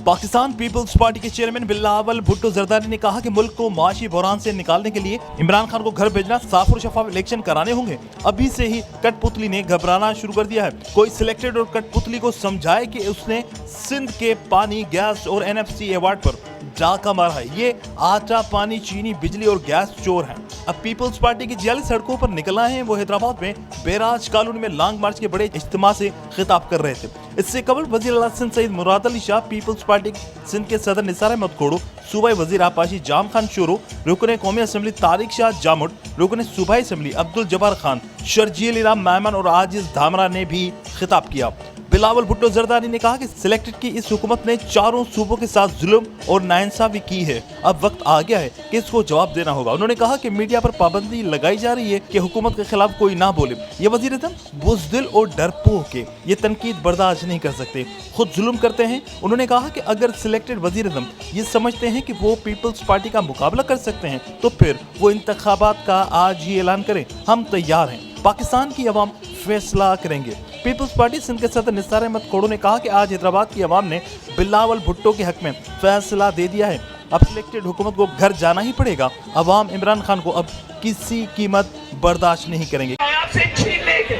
Pakistan peoples party के chairman Bilawal Bhutto Zardari ने कहा कि मुल्क को माशी बहरान से निकालने के लिए इमरान खान को घर भेजना, साफ और शफाफ इलेक्शन कराने होंगे। अभी से ही कठपुतली ने घबराना शुरू कर दिया है। कोई सिलेक्टेड और कठपुतली को समझाए कि उसने सिंध के पानी, गैस और NFC अवार्ड पर डाका मारा है। ये आटा, पानी, चीनी, बिजली और गैस चोर हैं। अब पीपल्स पार्टी की 46 सड़कों पर निकला है। वो हैदराबाद में बैराज कॉलोनी में लॉन्ग मार्च के बड़े इज्तिमा से खिताब कर रहे थे। इससे कबल वजीर आला सिंध सईद मुराद अली शाह, पीपल्स पार्टी सिंध के सदर निसार अहमद खोड़ो, सूबाई वजीर आपाशी जाम खान शोरो, रुकन कौमी असम्बली तारिक शाह जामुट, रुकन सूबाई असम्बली अब्दुल जब्बार खान, शर्जील इराम मैमन और आजिज धामरा ने भी खिताब किया। बिलावल भुट्टो जरदारी ने कहा कि सिलेक्टेड की इस हुकूमत ने चारों सूबों के साथ जुल्म और नाइंसाफी की है। अब वक्त आ गया है कि इसको जवाब देना होगा। उन्होंने कहा कि मीडिया पर पाबंदी लगाई जा रही है कि हुकूमत के खिलाफ कोई ना बोले। ये वज़ीर-ए-आज़म बुज़दिल और डरपोक के ये तनकीद बर्दाश्त नहीं कर सकते, खुद जुल्म करते हैं। उन्होंने कहा कि अगर सिलेक्टेड वज़ीर-ए-आज़म ये समझते हैं कि वो पीपल्स पार्टी का मुकाबला कर सकते हैं तो फिर वो इंतखाबात का आज ही ऐलान करें। हम तैयार हैं, पाकिस्तान की अवाम फैसला करेंगे। पीपल्स पार्टी सिंध के सदर निसार अहमद खोड़ो ने कहा कि आज हैदराबाद की अवाम ने बिलावल भुट्टो के हक में फैसला दे दिया है। अब सिलेक्टेड हुकूमत को घर जाना ही पड़ेगा। अवाम इमरान खान को अब किसी कीमत बर्दाश्त नहीं करेंगे। आपसे छीन लेंगे,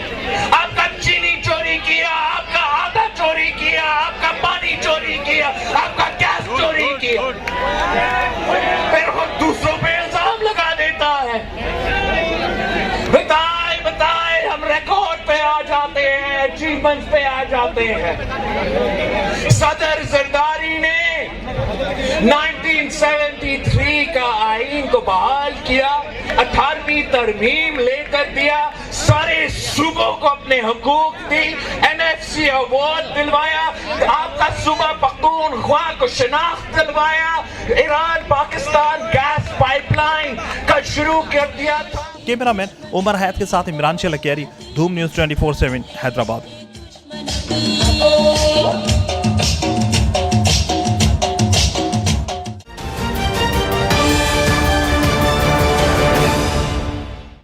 आपका चीनी चोरी किया, आपका आटा चोरी किया, आपका पानी चोरी किया, आपका गैस चोरी किया, फिर वो दूसरों पे इल्जाम लगा देता है। बताए हम रिकॉर्ड पे आ जाते हैं, अचीवमेंट पे आ जाते हैं। सदर जरदारी ने 1973 का आईन को बहाल किया, 18वीं तरमीम लेकर दिया, सारे सूबों को अपने हुकूक दी, NFC अवार्ड दिलवाया, आपका सूबा पख्तूनख्वा को शनाख्त दिलवाया, ईरान पाकिस्तान गैस पाइपलाइन का शुरू कर दिया था। कैमरामैन उमर हयात के साथ इमरान शलकियारी, धूम न्यूज़ 24/7 हैदराबाद।